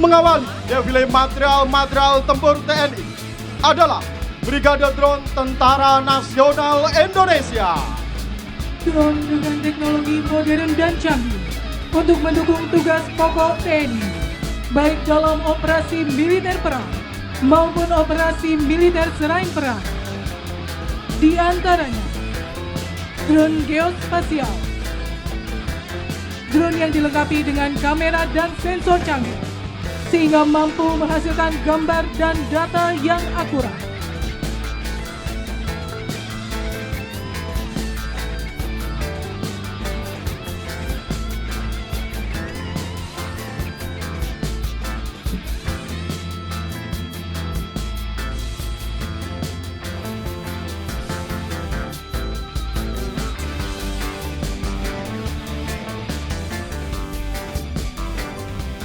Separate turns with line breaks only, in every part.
Mengawali defile material tempur TNI adalah Brigade Drone Tentara Nasional Indonesia.
Drone dengan teknologi modern dan canggih untuk mendukung tugas pokok TNI, baik dalam operasi militer perang maupun operasi militer selain perang. Di antaranya, drone geospasial, drone yang dilengkapi dengan kamera dan sensor canggih, sehingga mampu menghasilkan gambar dan data yang akurat.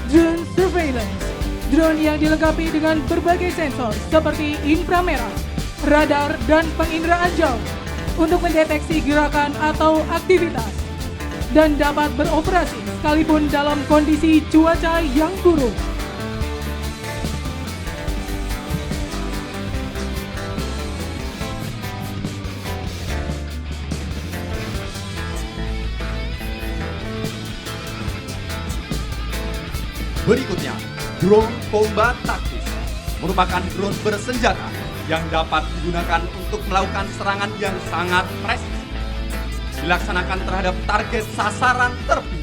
Drone surveillance, drone yang dilengkapi dengan berbagai sensor seperti inframerah, radar, dan penginderaan jauh untuk mendeteksi gerakan atau aktivitas dan dapat beroperasi sekalipun dalam kondisi cuaca yang buruk.
Berikutnya, drone combat taktis merupakan drone bersenjata yang dapat digunakan untuk melakukan serangan yang sangat presisi, dilaksanakan terhadap target sasaran terpilih.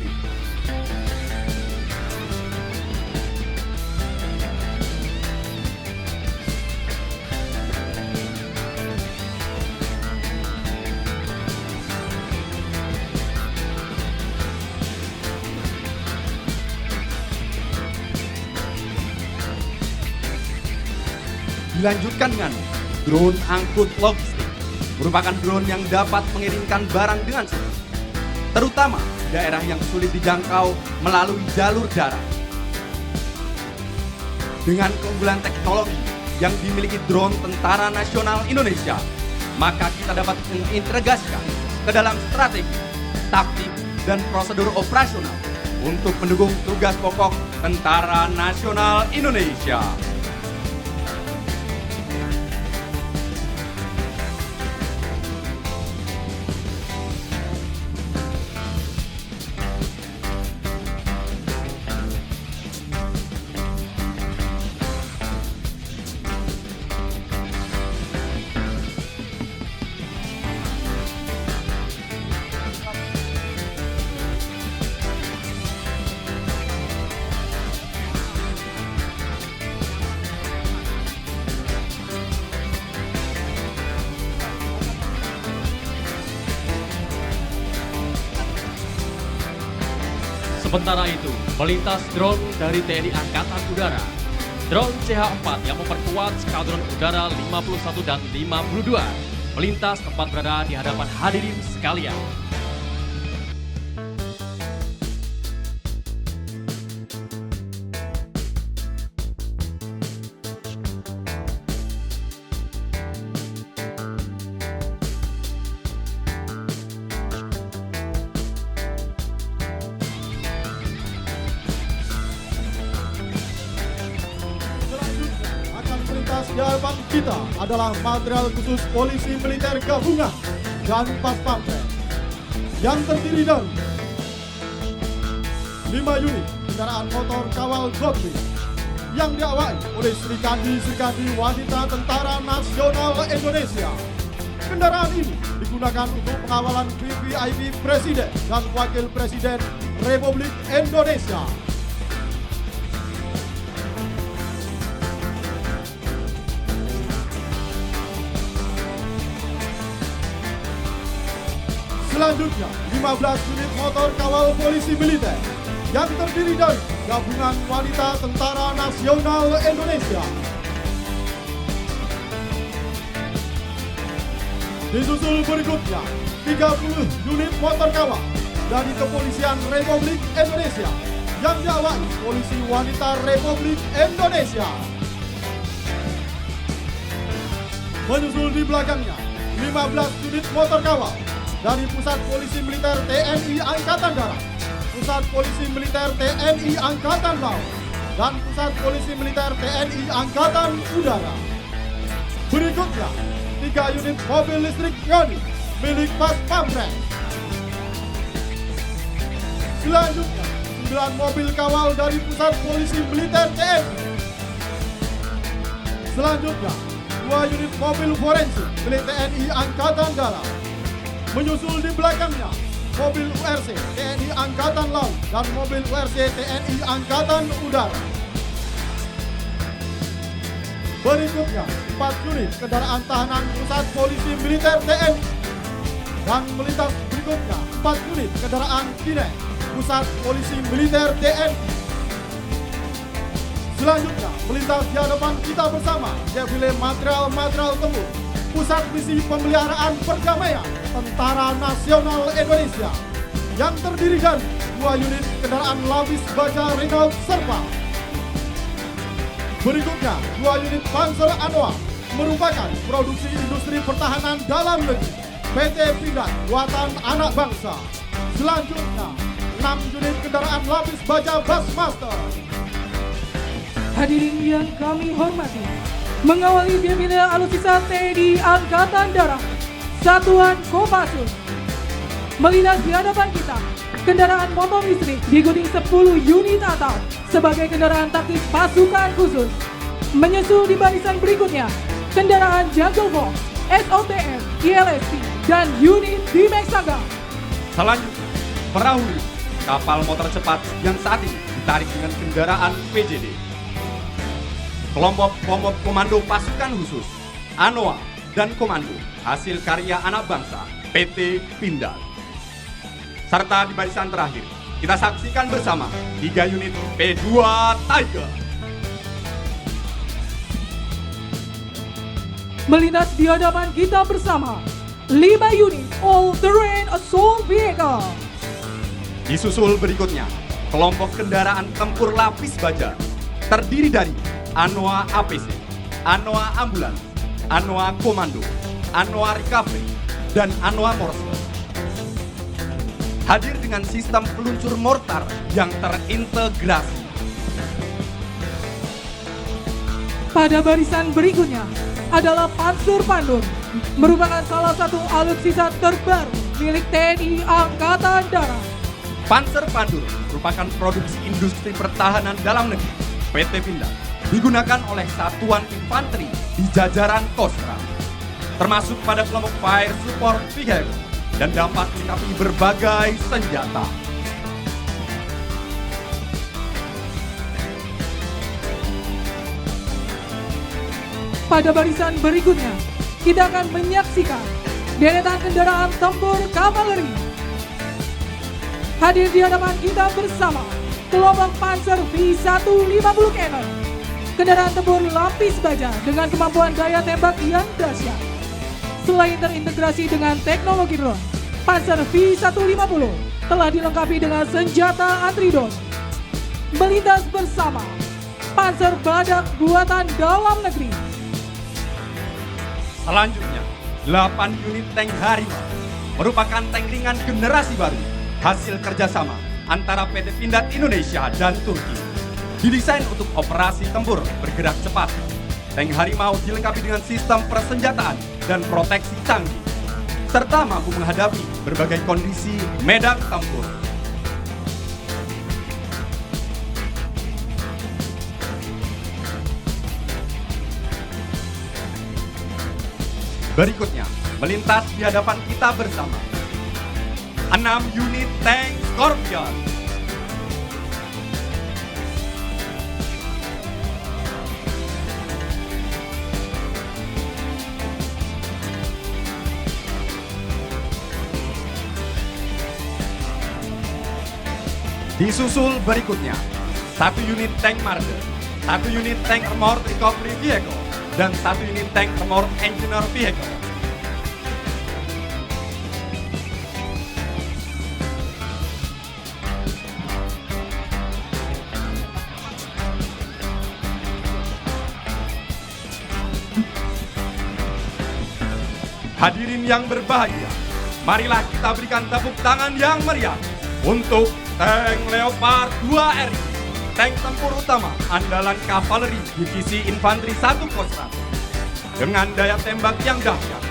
Dilanjutkan dengan drone angkut logistik, merupakan drone yang dapat mengirimkan barang dengan cepat, terutama daerah yang sulit dijangkau melalui jalur darat. Dengan keunggulan teknologi yang dimiliki drone Tentara Nasional Indonesia, maka kita dapat mengintegrasikan ke dalam strategi, taktik, dan prosedur operasional untuk mendukung tugas pokok Tentara Nasional Indonesia.
Sementara itu, melintas drone dari TNI Angkatan Udara, drone CH-4 yang memperkuat Skadron Udara 51 dan 52, melintas tempat berada di hadapan hadirin sekalian.
Di hadapan kita adalah material khusus polisi militer gabungan dan pas pampres yang terdiri dari 5 unit kendaraan motor kawal Godwin yang diawaki oleh Serikandi wanita Tentara Nasional Indonesia. Kendaraan ini digunakan untuk pengawalan VVIP Presiden dan Wakil Presiden Republik Indonesia. Selanjutnya, 15 unit motor kawal polisi militer yang terdiri dari Gabungan Wanita Tentara Nasional Indonesia. Disusul berikutnya, 30 unit motor kawal dari Kepolisian Republik Indonesia yang diawaki Polisi Wanita Republik Indonesia. Menyusul di belakangnya, 15 unit motor kawal dari Pusat Polisi Militer TNI Angkatan Darat, Pusat Polisi Militer TNI Angkatan Laut, dan Pusat Polisi Militer TNI Angkatan Udara. Berikutnya, 3 unit mobil listrik Yoni milik Pas Pampres. Selanjutnya, 9 mobil kawal dari Pusat Polisi Militer TNI. Selanjutnya, 2 unit mobil forensik milik TNI Angkatan Darat. Menyusul di belakangnya, mobil URC TNI Angkatan Laut dan mobil URC TNI Angkatan Udara. Berikutnya, 4 unit kendaraan tahanan Pusat Polisi Militer TNI. Dan melintas berikutnya, 4 unit kendaraan Kines Pusat Polisi Militer TNI. Selanjutnya, melintas di hadapan kita bersama defile material tempur Pusat Misi Pemeliharaan Perdamaian Tentara Nasional Indonesia yang terdiri dari 2 unit kendaraan lapis baja Renault Serpa. Berikutnya, 2 unit Panzer Anoa merupakan produksi industri pertahanan dalam negeri PT Pindad buatan anak bangsa. Selanjutnya, 6 unit kendaraan lapis baja Bassmaster.
Hadirin yang kami hormati, mengawali defile alutsista TNI Angkatan Darat, Satuan Kopassus. Melintas di hadapan kita, kendaraan motor listrik diikuti 10 unit atap sebagai kendaraan taktis pasukan khusus. Menyusul di barisan berikutnya, kendaraan Jungle Fox, SOTM, ILSP, dan unit Dimex Saga.
Selanjutnya, perahu kapal motor cepat yang saat ini ditarik dengan kendaraan PJD. Kelompok komando pasukan khusus, Anoa, dan komando hasil karya anak bangsa, PT Pindad. Serta di barisan terakhir, kita saksikan bersama 3 unit P2 Tiger.
Melintas di hadapan kita bersama 5 unit all-terrain assault vehicle.
Disusul berikutnya, kelompok kendaraan tempur lapis baja, terdiri dari Anoa APC, Anoa Ambulans, Anoa Komando, Anoa Recovery, dan Anoa Morse. Hadir dengan sistem peluncur mortar yang terintegrasi.
Pada barisan berikutnya adalah Panzer Pandur, merupakan salah satu alutsista terbaru milik TNI Angkatan Darat.
Panzer Pandur merupakan produksi industri pertahanan dalam negeri PT Pindad, digunakan oleh satuan infanteri di jajaran Kostra, termasuk pada kelompok Fire Support Vehicle dan dapat melengkapi berbagai senjata.
Pada barisan berikutnya, kita akan menyaksikan deretan kendaraan tempur kavaleri. Hadir di hadapan kita bersama kelompok Panzer V150 Cannon, kendaraan tempur lapis baja dengan kemampuan daya tembak yang dahsyat. Selain terintegrasi dengan teknologi drone, Panzer V150 telah dilengkapi dengan senjata anti-drone. Melintas bersama Panzer Badak buatan dalam negeri.
Selanjutnya, 8 unit tank Harimau merupakan tank ringan generasi baru hasil kerjasama antara PT Pindad Indonesia dan Turki. Didesain untuk operasi tempur bergerak cepat. Tank Harimau dilengkapi dengan sistem persenjataan dan proteksi canggih, serta mampu menghadapi berbagai kondisi medan tempur. Berikutnya, melintas di hadapan kita bersama 6 unit tank Scorpion. Disusul berikutnya 1 unit tank Marder, 1 unit tank Armored Recovery Vehicle, dan 1 unit tank Armored Engineer Vehicle. Hadirin yang berbahagia, marilah kita berikan tepuk tangan yang meriah untuk tank Leopard 2 RI tank tempur utama andalan kavaleri divisi infanteri 1 Kostrad dengan daya tembak yang dahsyat,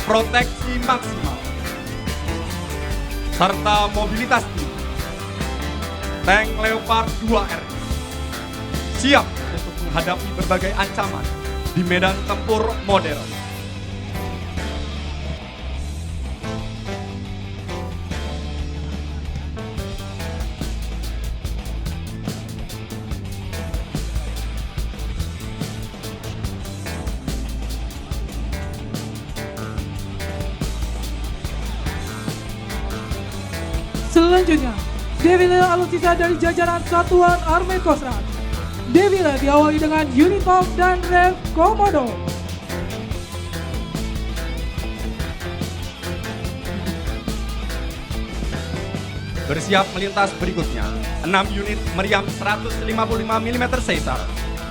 proteksi maksimal, serta mobilitas tinggi. Tank Leopard 2R siap untuk menghadapi berbagai ancaman di medan tempur modern.
Selanjutnya, defile alutsista dari jajaran Satuan Armet Kostrad. Defile diawali dengan unit Pop dan Rev Komodo.
Bersiap melintas berikutnya, 6 unit meriam 155 mm Caesar.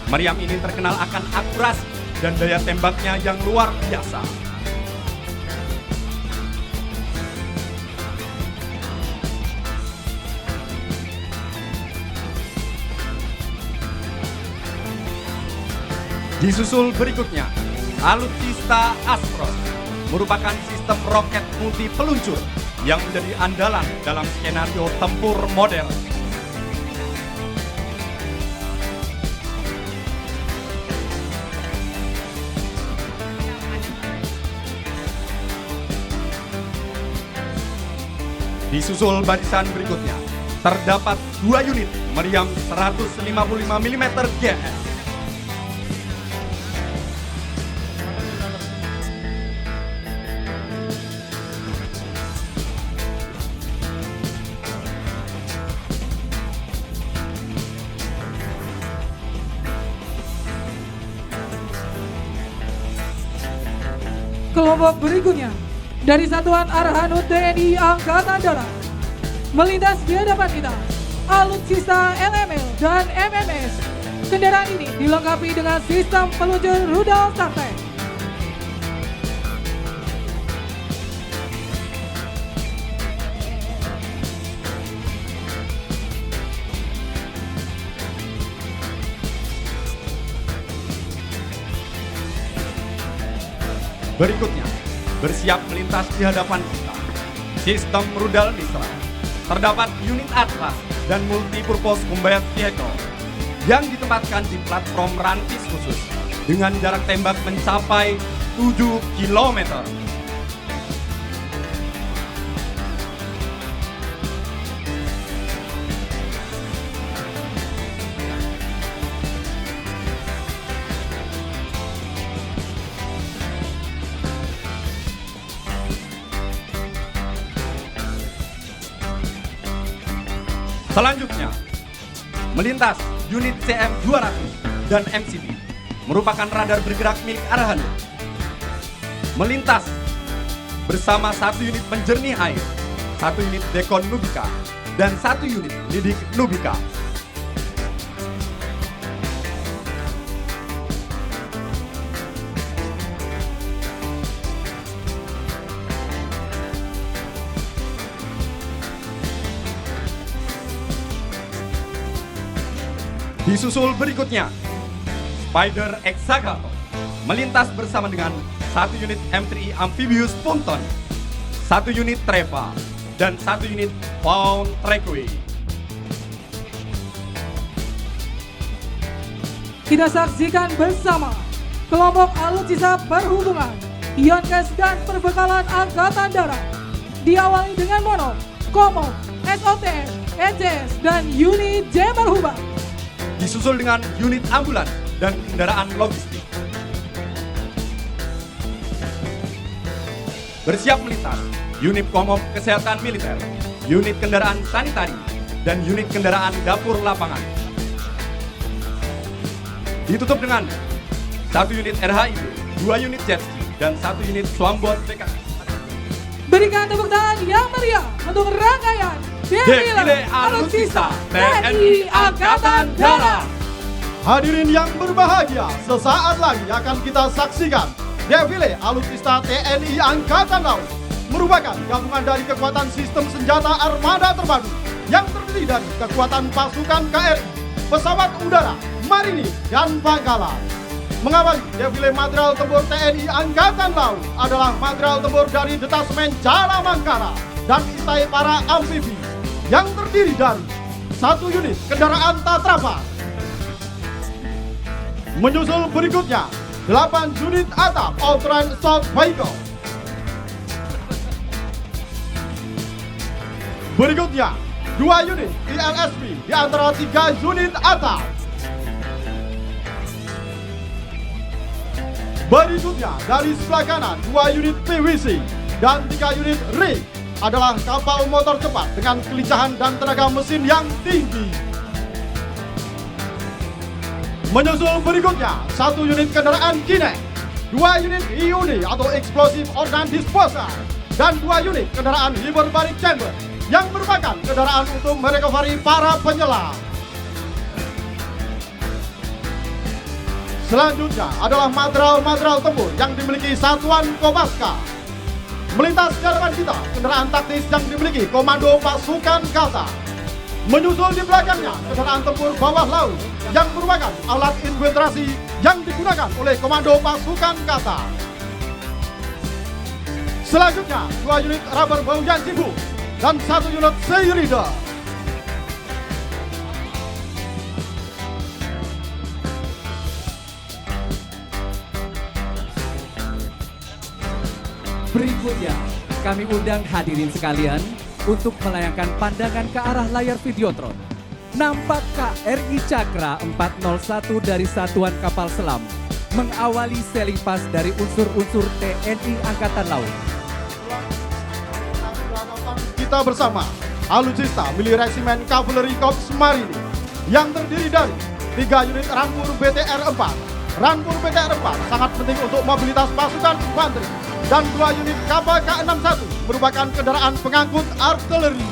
Meriam ini terkenal akan akurasi dan daya tembaknya yang luar biasa. Disusul berikutnya, alutsista Astros merupakan sistem roket multi peluncur yang menjadi andalan dalam skenario tempur modern. Disusul barisan berikutnya, terdapat 2 unit meriam 155 mm GS.
Kelompok berikutnya dari Satuan Arhanud TNI Angkatan Darat. Melintas di hadapan kita, alutsista LML dan MMS. Kendaraan ini dilengkapi dengan sistem peluncur rudal Startek.
Berikutnya, bersiap melintas di hadapan kita, sistem rudal Mistral. Terdapat unit Atlas dan multipurpose combat vehicle yang ditempatkan di platform rantis khusus dengan jarak tembak mencapai 7 km. Selanjutnya, melintas unit CM200 dan MCT merupakan radar bergerak milik Arhanud. Melintas bersama 1 unit penjernih air, 1 unit Dekon Nubika, dan 1 unit Lidik Nubika. Disusul berikutnya, Spider Exagato melintas bersama dengan 1 unit M3 Amphibious Punton, 1 unit Treva, dan 1 unit Pound Trackway.
Kita saksikan bersama kelompok alutsista perhubungan, Yonkes dan perbekalan Angkatan Darat. Diawali dengan Mono, Komo, SOTM, ECS, dan unit Jammer Hubang.
Disusul dengan unit ambulans dan kendaraan logistik. Bersiap melintas, unit Komop Kesehatan Militer, unit kendaraan sanitari, dan unit kendaraan dapur lapangan. Ditutup dengan 1 unit RHIB, 2 unit jet ski, dan 1 unit Swambot BKS.
Berikan tepuk tangan yang meriah untuk rangkaian Defile Alutsista TNI Angkatan Darat.
Hadirin yang berbahagia, sesaat lagi akan kita saksikan Defile Alutsista TNI Angkatan Laut, merupakan gabungan dari kekuatan sistem senjata armada terpadu yang terdiri dari kekuatan pasukan KRI, pesawat udara, marinir, dan pangkalan. Mengawali defile material tempur TNI Angkatan Laut adalah material tempur dari Detasemen Jala Mangkara dan istai para amfibi yang terdiri dari 1 unit kendaraan Tatrapan. Menyusul berikutnya 8 unit atap all-terrain assault vehicle. Berikutnya 2 unit ILSP di antara 3 unit atap. Berikutnya dari sebelah kanan 2 unit PWC dan 3 unit rig adalah kapal motor cepat dengan kelincahan dan tenaga mesin yang tinggi. Menyusul berikutnya 1 unit kendaraan Kinek, 2 unit IUD atau Explosive Organ Disposal, dan 2 unit kendaraan hyperbaric chamber yang merupakan kendaraan untuk merecovery para penyelam. Selanjutnya adalah material tempur yang dimiliki Satuan Kopaska. Melintas di hadapan kita kendaraan taktis yang dimiliki Komando Pasukan Kata. Menyusul di belakangnya kendaraan tempur bawah laut yang merupakan alat infiltrasi yang digunakan oleh Komando Pasukan Kata. Selanjutnya 2 unit rubber baujan Cibu dan 1 unit Sea Reader.
Berikutnya, kami undang hadirin sekalian untuk melayangkan pandangan ke arah layar Videotron. Nampak KRI Cakra 401 dari Satuan Kapal Selam mengawali sailing pass dari unsur-unsur TNI Angkatan Laut.
Kita bersama alutsista milik Resimen Cavalry Corps Marinir yang terdiri dari 3 unit Rampur BTR 4. Rampur BTR 4 sangat penting untuk mobilitas pasukan infanteri, dan 2 unit kapal K61 merupakan kendaraan pengangkut artileri.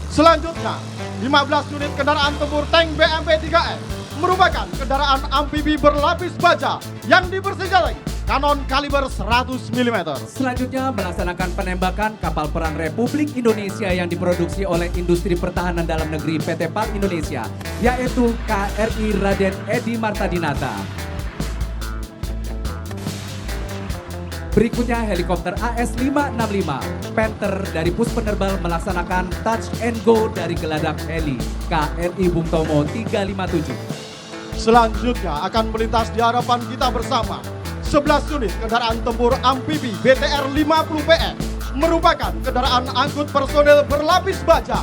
Selanjutnya 15 unit kendaraan tempur tank BMP-3N merupakan kendaraan amfibi berlapis baja yang dipersenjatai kanon kaliber 100 mm.
Selanjutnya melaksanakan penembakan kapal perang Republik Indonesia yang diproduksi oleh Industri Pertahanan Dalam Negeri PT PAL Indonesia, yaitu KRI Raden Edi Martadinata. Berikutnya helikopter AS-565 Panther dari Pus Penerbal melaksanakan touch and go dari geladak heli KRI Bung Tomo 357.
Selanjutnya akan melintas di hadapan kita bersama 11 unit kendaraan tempur amfibi BTR 50 PN merupakan kendaraan angkut personel berlapis baja.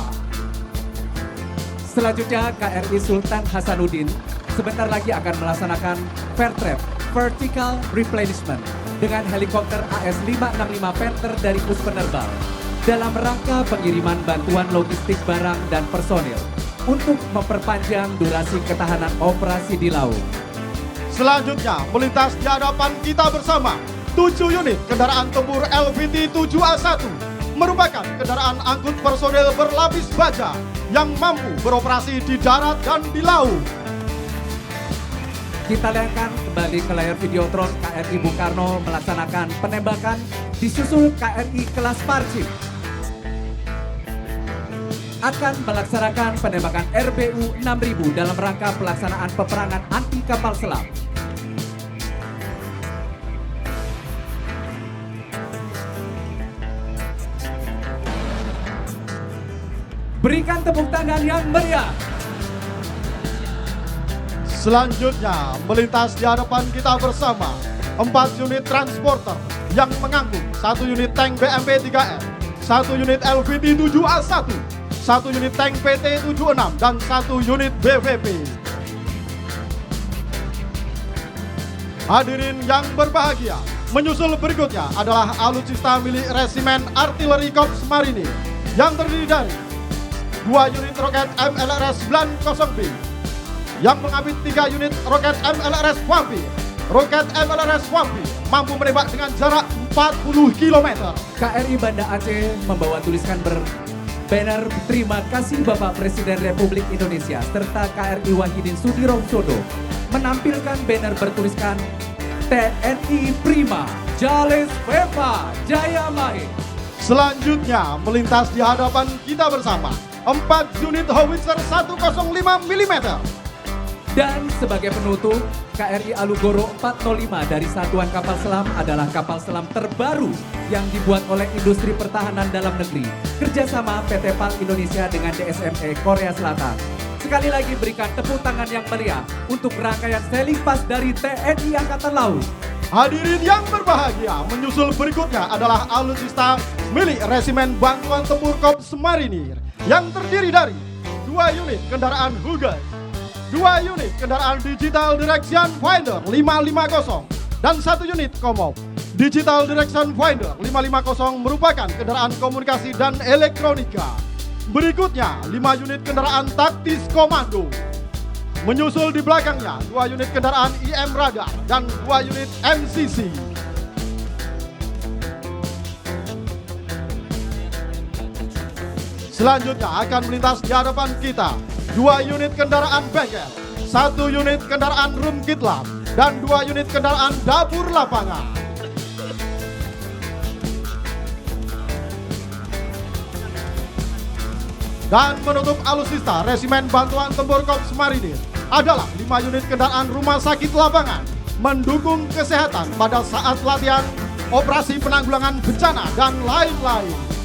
Selanjutnya KRI Sultan Hasanuddin sebentar lagi akan melaksanakan fair trap vertical replenishment dengan helikopter AS-565 Panther dari Pus Penerbal dalam rangka pengiriman bantuan logistik barang dan personil untuk memperpanjang durasi ketahanan operasi di laut.
Selanjutnya melintas di hadapan kita bersama 7 unit kendaraan tempur LVT 7A1 merupakan kendaraan angkut personel berlapis baja yang mampu beroperasi di darat dan di laut.
Kita lihatkan kembali ke layar Videotron. KRI Bung Karno melaksanakan penembakan disusul KRI kelas Parchim akan melaksanakan penembakan RBU 6000 dalam rangka pelaksanaan peperangan anti kapal selam. Berikan tepuk tangan yang meriah.
Selanjutnya melintas di hadapan kita bersama 4 unit transporter yang mengangkut 1 unit tank BMP-3N, 1 unit LVT 7A1, 1 unit tank PT-76 dan 1 unit BVP. Hadirin yang berbahagia, menyusul berikutnya adalah alutsista milik Resimen Artileri Korps Marinir yang terdiri dari 2 unit roket MLRS 90B yang mengapit 3 unit roket MLRS Vampir. Roket MLRS Vampir mampu menembak dengan jarak 40 km.
KRI Banda Aceh membawa tuliskan banner terima kasih Bapak Presiden Republik Indonesia serta KRI Wahidin Sudirohusodo menampilkan banner bertuliskan TNI Prima Jales Vepa Jaya Mahe.
Selanjutnya melintas di hadapan kita bersama 4 unit howitzer 105 mm.
Dan sebagai penutup, KRI Alugoro 405 dari Satuan Kapal Selam adalah kapal selam terbaru yang dibuat oleh industri pertahanan dalam negeri. Kerjasama PT PAL Indonesia dengan DSME Korea Selatan. Sekali lagi berikan tepuk tangan yang meriah untuk rangkaian sailing pass dari TNI Angkatan Laut.
Hadirin yang berbahagia, menyusul berikutnya adalah alutsista milik Resimen Bantuan Tempur Korps Marinir yang terdiri dari 2 unit kendaraan Hugas, 2 unit kendaraan Digital Direction Finder 550 dan 1 unit Komop. Digital Direction Finder 550 merupakan kendaraan komunikasi dan elektronika. Berikutnya 5 unit kendaraan taktis komando. Menyusul di belakangnya 2 unit kendaraan IM Radar dan 2 unit MCC. Selanjutnya akan melintas di hadapan kita 2 unit kendaraan bengkel, 1 unit kendaraan room kitlab, dan 2 unit kendaraan dapur lapangan. Dan menutup alutsista Resimen Bantuan Tempur Korps Marinir adalah 5 unit kendaraan rumah sakit lapangan mendukung kesehatan pada saat latihan, operasi penanggulangan bencana, dan lain-lain.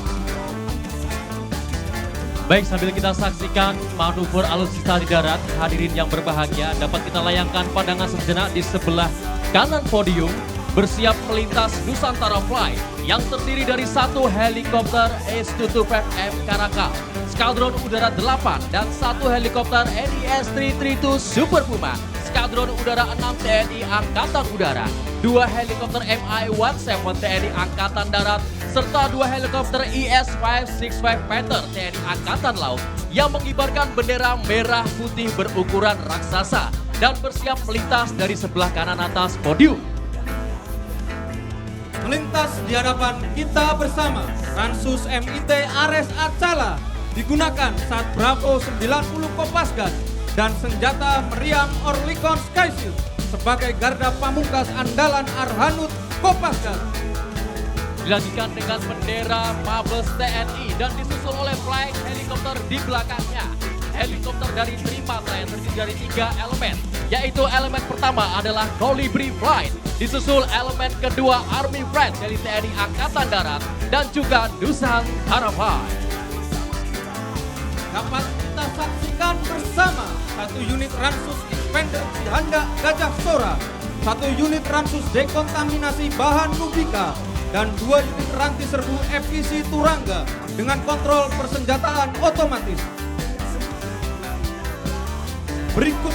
Baik, sambil kita saksikan manuver alutsista di darat, hadirin yang berbahagia, dapat kita layangkan pandangan sejenak di sebelah kanan podium, bersiap melintas Nusantara Flight yang terdiri dari 1 helikopter S-225M Karakal, Skadron Udara 8 dan 1 helikopter NIS-332 Super Puma, Skadron Udara 6 TNI Angkatan Udara, 2 helikopter Mi-17 TNI Angkatan Darat, serta 2 helikopter IS-565 Panther TNI Angkatan Laut yang mengibarkan bendera merah putih berukuran raksasa dan bersiap melintas dari sebelah kanan atas podium.
Melintas di hadapan kita bersama, Ransus MIT Ares Acala digunakan saat Bravo 90 Kopasgat dan senjata meriam Orlikon Sky Shield sebagai garda pamungkas andalan Arhanud Kopasgat.
Dilanjutkan dengan bendera Mabes TNI dan disusul oleh flight helikopter di belakangnya. Helikopter dari Trimatra yang terdiri dari 3 elemen, yaitu elemen pertama adalah Colibri Flight, disusul elemen kedua Army Flight dari TNI Angkatan Darat dan juga Nusantara Flight.
Dapat kita saksikan bersama 1 unit Ransus Expander Cihanda Gajah Sora, 1 unit Ransus dekontaminasi bahan Nubika, dan 2 unit ranti serbu FIC Turangga dengan kontrol persenjataan otomatis. Berikut